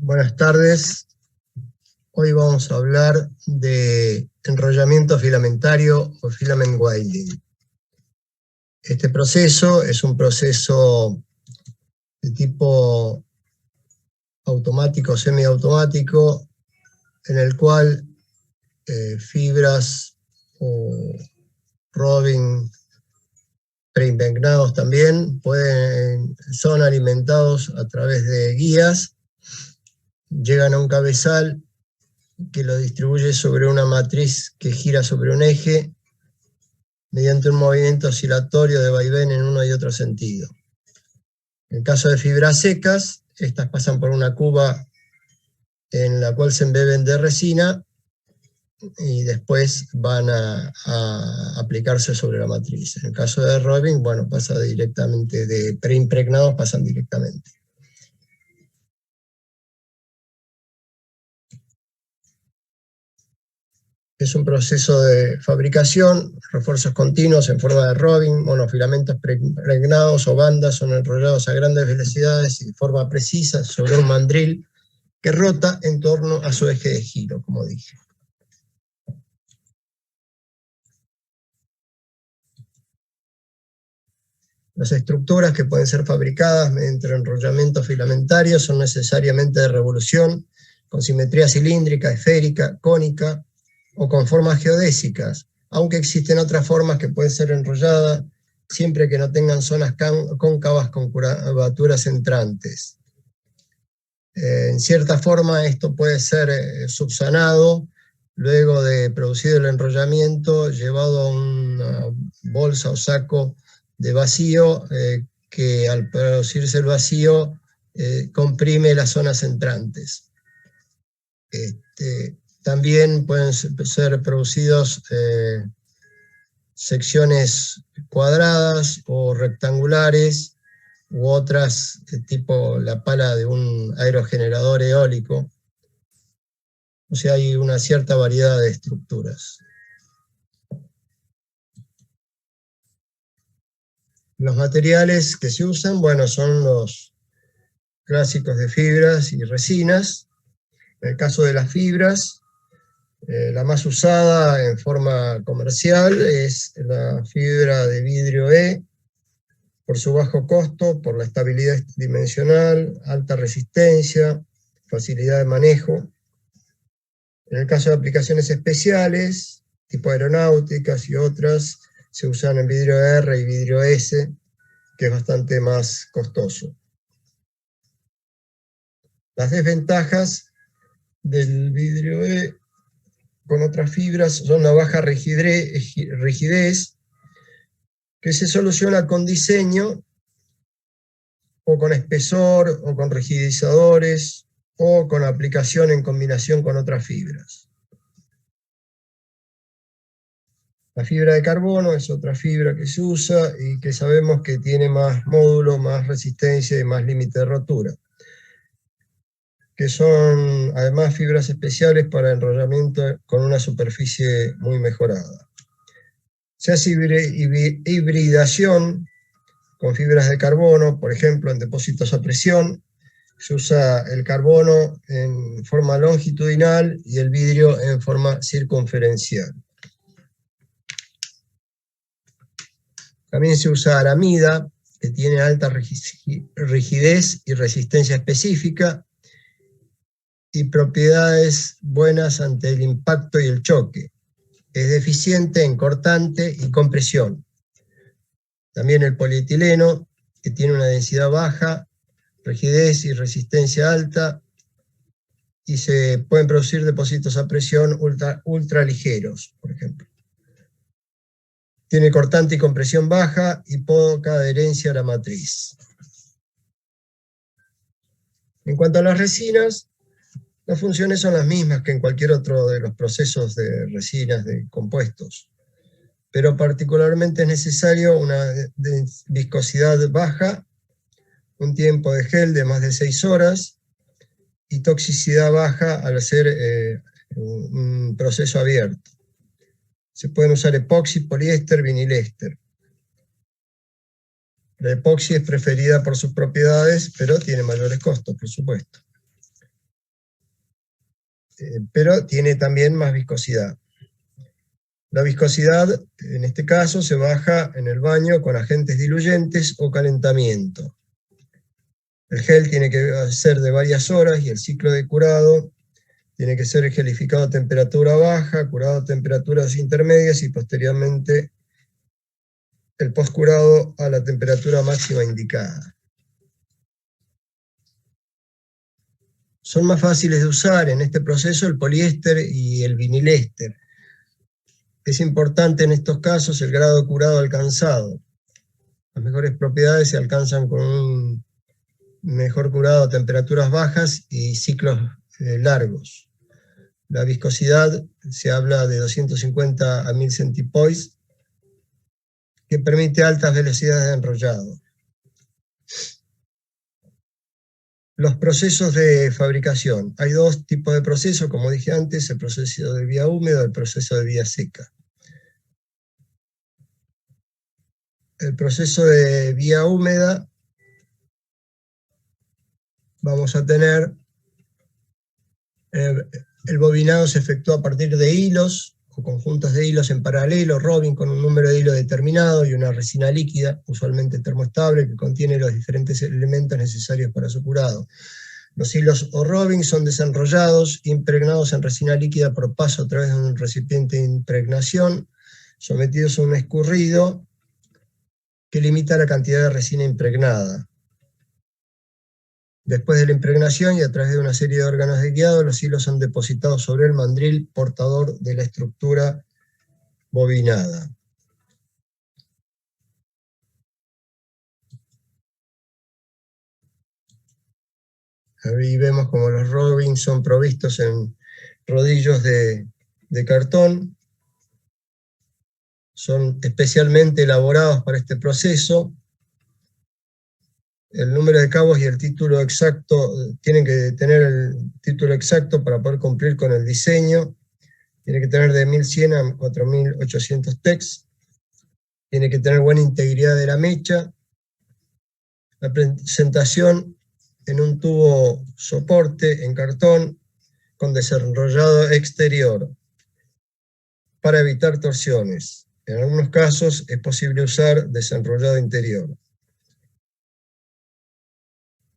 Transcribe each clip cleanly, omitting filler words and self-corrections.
Buenas tardes. Hoy vamos a hablar de enrollamiento filamentario o filament winding. Este proceso es un proceso de tipo automático o semiautomático en el cual fibras o roving preimpregnados también son alimentados a través de guías, llegan a un cabezal que lo distribuye sobre una matriz que gira sobre un eje mediante un movimiento oscilatorio de vaivén en uno y otro sentido. En el caso de fibras secas, estas pasan por una cuba en la cual se embeben de resina y después van a aplicarse sobre la matriz. En el caso de roving, bueno, pasa directamente, de preimpregnados pasan directamente. Es un proceso de fabricación, refuerzos continuos en forma de roving, monofilamentos pregnados o bandas son enrollados a grandes velocidades y de forma precisa sobre un mandril que rota en torno a su eje de giro, como dije. Las estructuras que pueden ser fabricadas mediante enrollamiento filamentario son necesariamente de revolución, con simetría cilíndrica, esférica, cónica, o con formas geodésicas, aunque existen otras formas que pueden ser enrolladas siempre que no tengan zonas cóncavas con curvaturas entrantes. En cierta forma esto puede ser subsanado luego de producido el enrollamiento, llevado a una bolsa o saco de vacío que al producirse el vacío comprime las zonas entrantes. También pueden ser producidos secciones cuadradas o rectangulares u otras tipo la pala de un aerogenerador eólico. O sea, hay una cierta variedad de estructuras. Los materiales que se usan, bueno, son los clásicos de fibras y resinas. En el caso de las fibras, la más usada en forma comercial es la fibra de vidrio E, por su bajo costo, por la estabilidad dimensional, alta resistencia, facilidad de manejo. En el caso de aplicaciones especiales, tipo aeronáuticas y otras, se usan en vidrio R y vidrio S, que es bastante más costoso. Las desventajas del vidrio E con otras fibras son la baja rigidez, que se soluciona con diseño, o con espesor, o con rigidizadores, o con aplicación en combinación con otras fibras. La fibra de carbono es otra fibra que se usa y que sabemos que tiene más módulo, más resistencia y más límite de rotura, que son además fibras especiales para enrollamiento con una superficie muy mejorada. Se hace hibridación con fibras de carbono, por ejemplo, en depósitos a presión. Se usa el carbono en forma longitudinal y el vidrio en forma circunferencial. También se usa aramida, que tiene alta rigidez y resistencia específica, y propiedades buenas ante el impacto y el choque. Es deficiente en cortante y compresión. También el polietileno, que tiene una densidad baja, rigidez y resistencia alta, y se pueden producir depósitos a presión ultra ligeros, por ejemplo. Tiene cortante y compresión baja y poca adherencia a la matriz. En cuanto a las resinas, las funciones son las mismas que en cualquier otro de los procesos de resinas de compuestos, pero particularmente es necesario una viscosidad baja, un tiempo de gel de más de 6 horas y toxicidad baja al hacer un proceso abierto. Se pueden usar epoxi, poliéster, viniléster. La epoxi es preferida por sus propiedades, pero tiene mayores costos, por supuesto. pero tiene también más viscosidad. La viscosidad, en este caso, se baja en el baño con agentes diluyentes o calentamiento. El gel tiene que ser de varias horas y el ciclo de curado tiene que ser gelificado a temperatura baja, curado a temperaturas intermedias y posteriormente el postcurado a la temperatura máxima indicada. Son más fáciles de usar en este proceso el poliéster y el viniléster. Es importante en estos casos el grado de curado alcanzado. Las mejores propiedades se alcanzan con un mejor curado a temperaturas bajas y ciclos largos. La viscosidad se habla de 250 a 1000 centipoise, que permite altas velocidades de enrollado. Los procesos de fabricación. Hay dos tipos de procesos, como dije antes, el proceso de vía húmeda y el proceso de vía seca. El proceso de vía húmeda, vamos a tener, el bobinado se efectúa a partir de hilos o conjuntos de hilos en paralelo, Robin con un número de hilos determinado y una resina líquida, usualmente termoestable, que contiene los diferentes elementos necesarios para su curado. Los hilos o Robin son desenrollados, impregnados en resina líquida por paso a través de un recipiente de impregnación, sometidos a un escurrido que limita la cantidad de resina impregnada. Después de la impregnación y a través de una serie de órganos de guiado, los hilos son depositados sobre el mandril portador de la estructura bobinada. Ahí vemos como los Robin son provistos en rodillos de cartón. Son especialmente elaborados para este proceso. El número de cabos y el título exacto, tienen que tener el título exacto para poder cumplir con el diseño. Tiene que tener de 1100 a 4800 tex. Tiene que tener buena integridad de la mecha. La presentación en un tubo soporte en cartón con desenrollado exterior para evitar torsiones. En algunos casos es posible usar desenrollado interior.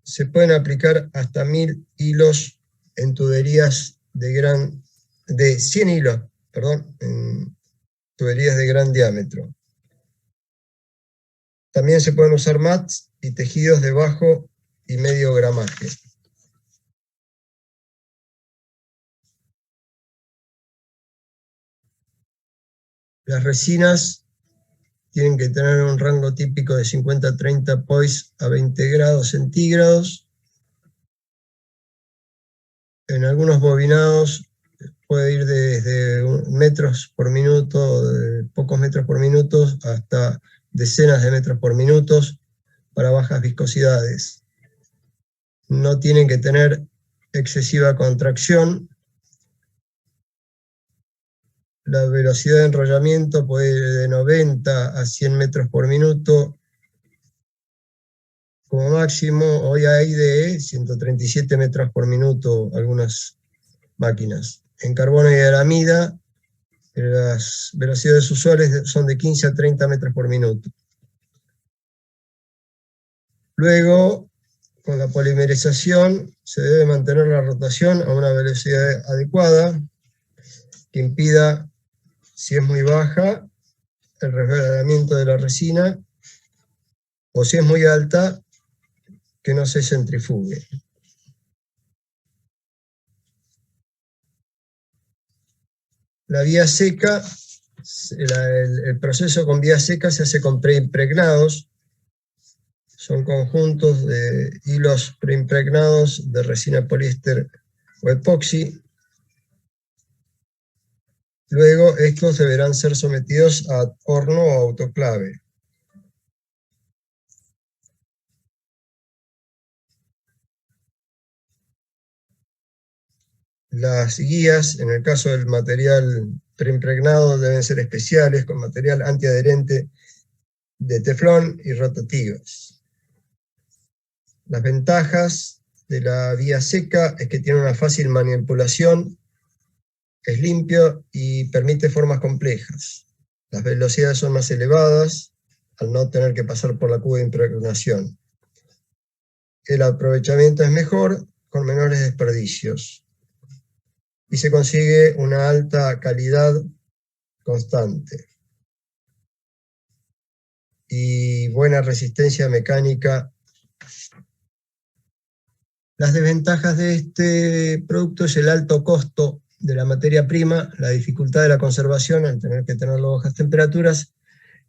Se pueden aplicar hasta 1000 hilos en tuberías de 100 hilos, en tuberías de gran diámetro. También se pueden usar mats y tejidos de bajo y medio gramaje. Las resinas tienen que tener un rango típico de 50 a 30 poise a 20 grados centígrados. En algunos bobinados puede ir desde metros por minuto, de pocos metros por minuto, hasta decenas de metros por minuto para bajas viscosidades. No tienen que tener excesiva contracción. La velocidad de enrollamiento puede ir de 90 a 100 metros por minuto como máximo. Hoy hay de 137 metros por minuto algunas máquinas. En carbono y aramida, las velocidades usuales son de 15 a 30 metros por minuto. Luego, con la polimerización, se debe mantener la rotación a una velocidad adecuada que impida, si es muy baja, el resbalamiento de la resina, o si es muy alta, que no se centrifugue. La vía seca, el proceso con vía seca se hace con preimpregnados. Son conjuntos de hilos preimpregnados de resina poliéster o epoxi. Luego estos deberán ser sometidos a horno o autoclave. Las guías, en el caso del material preimpregnado, deben ser especiales, con material antiadherente de teflón y rotativas. Las ventajas de la vía seca es que tiene una fácil manipulación es limpio y permite formas complejas. Las velocidades son más elevadas al no tener que pasar por la cuba de impregnación. El aprovechamiento es mejor con menores desperdicios y se consigue una alta calidad constante y buena resistencia mecánica. Las desventajas de este producto es el alto costo de la materia prima, la dificultad de la conservación al tener que tenerlo a bajas temperaturas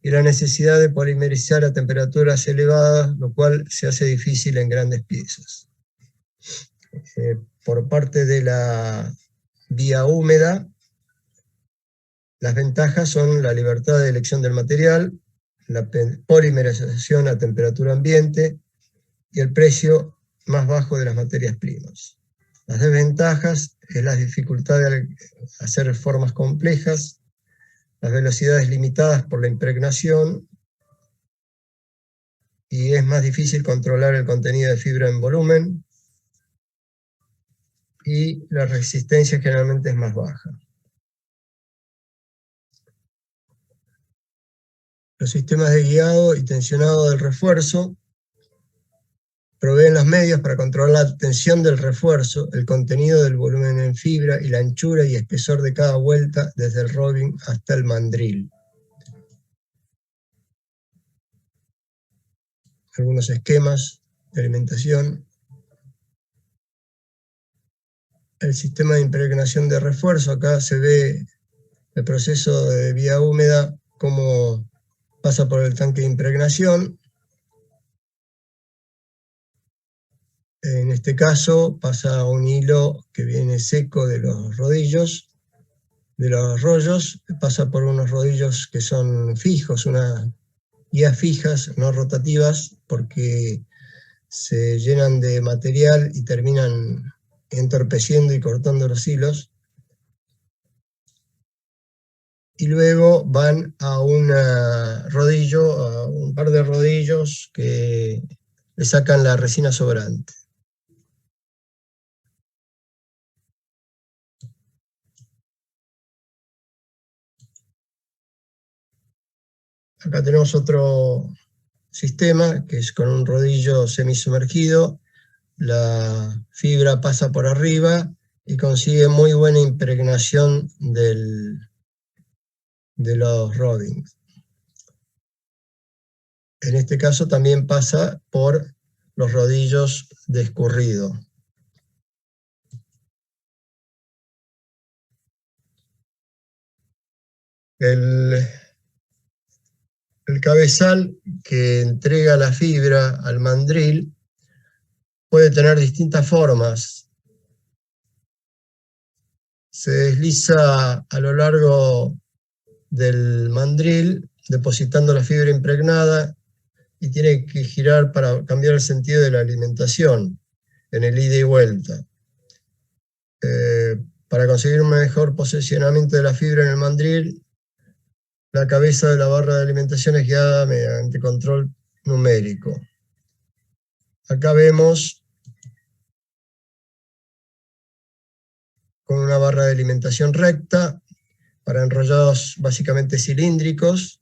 y la necesidad de polimerizar a temperaturas elevadas, lo cual se hace difícil en grandes piezas. Por parte de la vía húmeda, las ventajas son la libertad de elección del material, la polimerización a temperatura ambiente y el precio más bajo de las materias primas. Las desventajas es la dificultad de hacer formas complejas, las velocidades limitadas por la impregnación y es más difícil controlar el contenido de fibra en volumen y la resistencia generalmente es más baja. Los sistemas de guiado y tensionado del refuerzo proveen los medios para controlar la tensión del refuerzo, el contenido del volumen en fibra y la anchura y espesor de cada vuelta desde el robbing hasta el mandril. Algunos esquemas de alimentación. El sistema de impregnación de refuerzo, acá se ve el proceso de vía húmeda, cómo pasa por el tanque de impregnación. En este caso pasa un hilo que viene seco de los rodillos, de los rollos, pasa por unos rodillos que son fijos, unas guías fijas, no rotativas, porque se llenan de material y terminan entorpeciendo y cortando los hilos. Y luego van a un rodillo, a un par de rodillos que le sacan la resina sobrante. Acá tenemos otro sistema que es con un rodillo semisumergido, la fibra pasa por arriba y consigue muy buena impregnación de los robbings. En este caso también pasa por los rodillos de escurrido. El cabezal que entrega la fibra al mandril puede tener distintas formas. Se desliza a lo largo del mandril, depositando la fibra impregnada, y tiene que girar para cambiar el sentido de la alimentación en el ida y vuelta. Para conseguir un mejor posicionamiento de la fibra en el mandril, la cabeza de la barra de alimentación es guiada mediante control numérico. Acá vemos con una barra de alimentación recta para enrollados básicamente cilíndricos.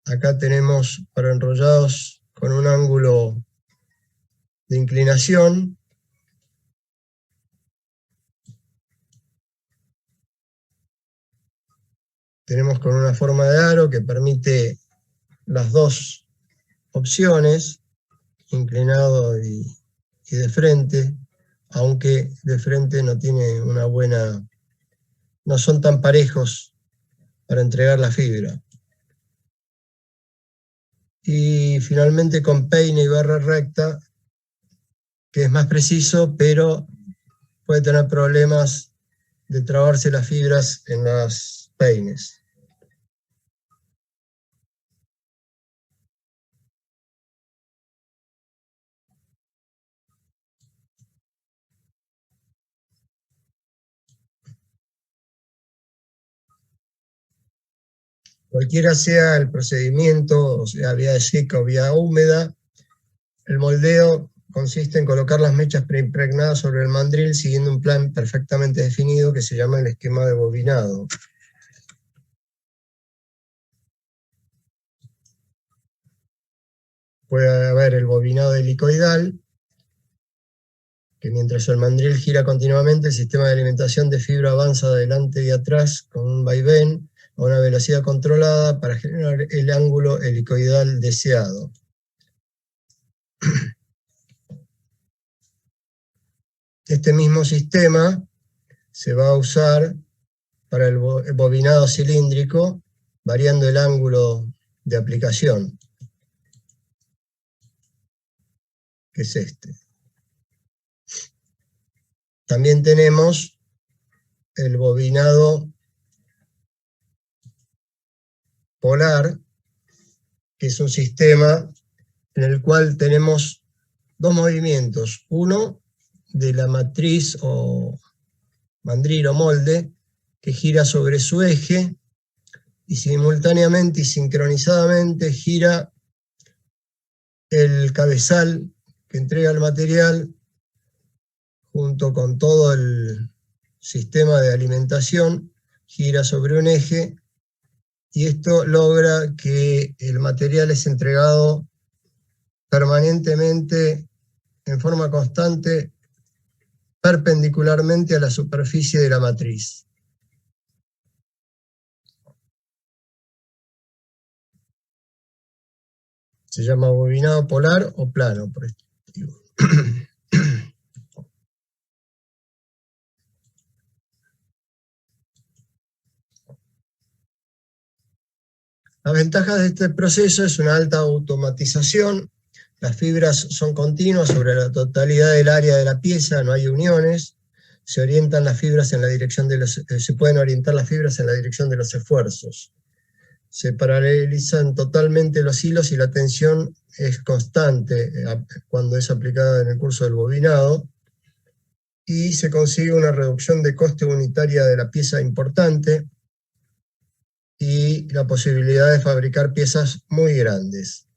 Acá tenemos para enrollados con un ángulo de inclinación. Tenemos con una forma de aro que permite las dos opciones, inclinado y de frente, aunque de frente no tiene una buena, no son tan parejos para entregar la fibra. Y finalmente con peine y barra recta, que es más preciso, pero puede tener problemas de trabarse las fibras en las peines. Cualquiera sea el procedimiento, o sea, vía seca o vía húmeda, el moldeo consiste en colocar las mechas preimpregnadas sobre el mandril siguiendo un plan perfectamente definido que se llama el esquema de bobinado. Puede haber el bobinado helicoidal, que mientras el mandril gira continuamente, el sistema de alimentación de fibra avanza adelante y atrás con un vaivén a una velocidad controlada para generar el ángulo helicoidal deseado. Este mismo sistema se va a usar para el bobinado cilíndrico, variando el ángulo de aplicación, que es este. También tenemos el bobinado polar, que es un sistema en el cual tenemos dos movimientos. Uno de la matriz o mandril o molde, que gira sobre su eje y simultáneamente y sincronizadamente gira el cabezal que entrega el material junto con todo el sistema de alimentación, gira sobre un eje, y esto logra que el material es entregado permanentemente, en forma constante, perpendicularmente a la superficie de la matriz. Se llama bobinado polar o plano, por este motivo. Las ventajas de este proceso es una alta automatización. Las fibras son continuas sobre la totalidad del área de la pieza, no hay uniones. Se orientan las fibras en la dirección de se pueden orientar las fibras en la dirección de los esfuerzos. Se paralelizan totalmente los hilos y la tensión es constante cuando es aplicada en el curso del bobinado. Y se consigue una reducción de coste unitaria de la pieza importante y la posibilidad de fabricar piezas muy grandes.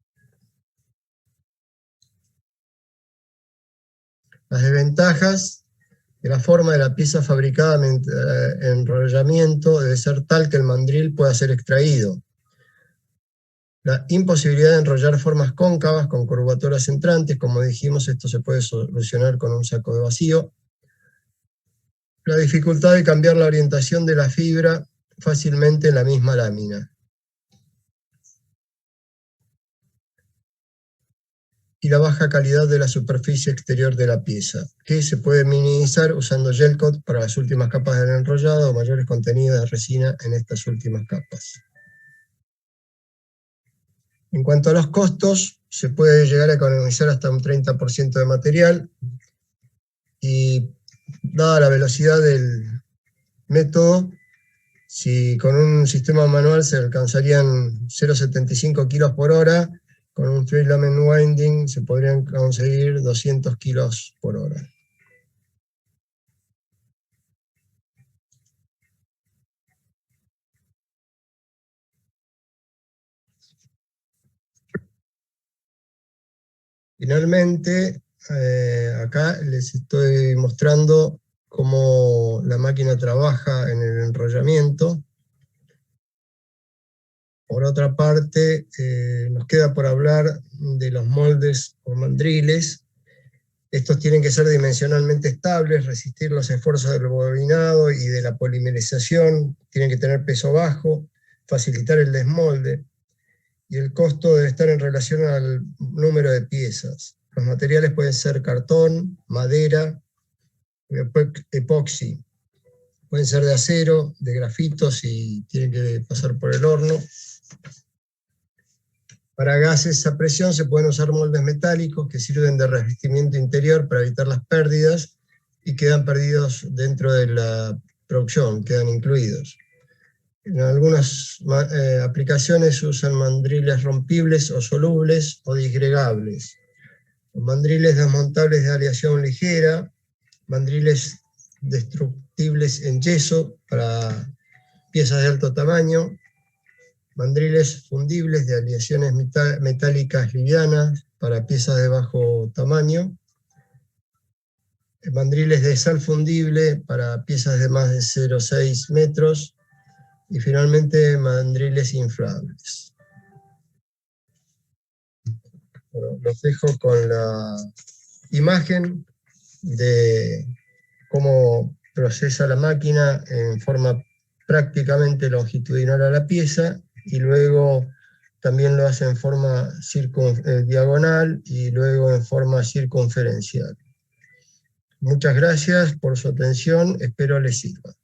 Las desventajas de la forma de la pieza fabricada mediante enrollamiento debe ser tal que el mandril pueda ser extraído. La imposibilidad de enrollar formas cóncavas con curvaturas entrantes, como dijimos, esto se puede solucionar con un saco de vacío. La dificultad de cambiar la orientación de la fibra fácilmente en la misma lámina. Y la baja calidad de la superficie exterior de la pieza, que se puede minimizar usando gel coat para las últimas capas del enrollado o mayores contenidos de resina en estas últimas capas. En cuanto a los costos, se puede llegar a economizar hasta un 30% de material, y dada la velocidad del método, si con un sistema manual se alcanzarían 0,75 kilos por hora, con un filament winding se podrían conseguir 200 kilos por hora. Finalmente, acá les estoy mostrando cómo la máquina trabaja en el enrollamiento. Por otra parte, nos queda por hablar de los moldes o mandriles. Estos tienen que ser dimensionalmente estables, resistir los esfuerzos del bobinado y de la polimerización, tienen que tener peso bajo, facilitar el desmolde, y el costo debe estar en relación al número de piezas. Los materiales pueden ser cartón, madera, epoxi. Pueden ser de acero, de grafito si tienen que pasar por el horno. Para gases a presión se pueden usar moldes metálicos que sirven de revestimiento interior para evitar las pérdidas y quedan perdidos dentro de la producción, quedan incluidos. En algunas aplicaciones se usan mandriles rompibles o solubles o disgregables. Los mandriles desmontables de aleación ligera, mandriles destructibles en yeso para piezas de alto tamaño, mandriles fundibles de aleaciones metálicas livianas para piezas de bajo tamaño, mandriles de sal fundible para piezas de más de 0,6 metros, y finalmente mandriles inflables. Bueno, los dejo con la imagen de cómo procesa la máquina en forma prácticamente longitudinal a la pieza, y luego también lo hace en forma diagonal y luego en forma circunferencial. Muchas gracias por su atención, espero les sirva.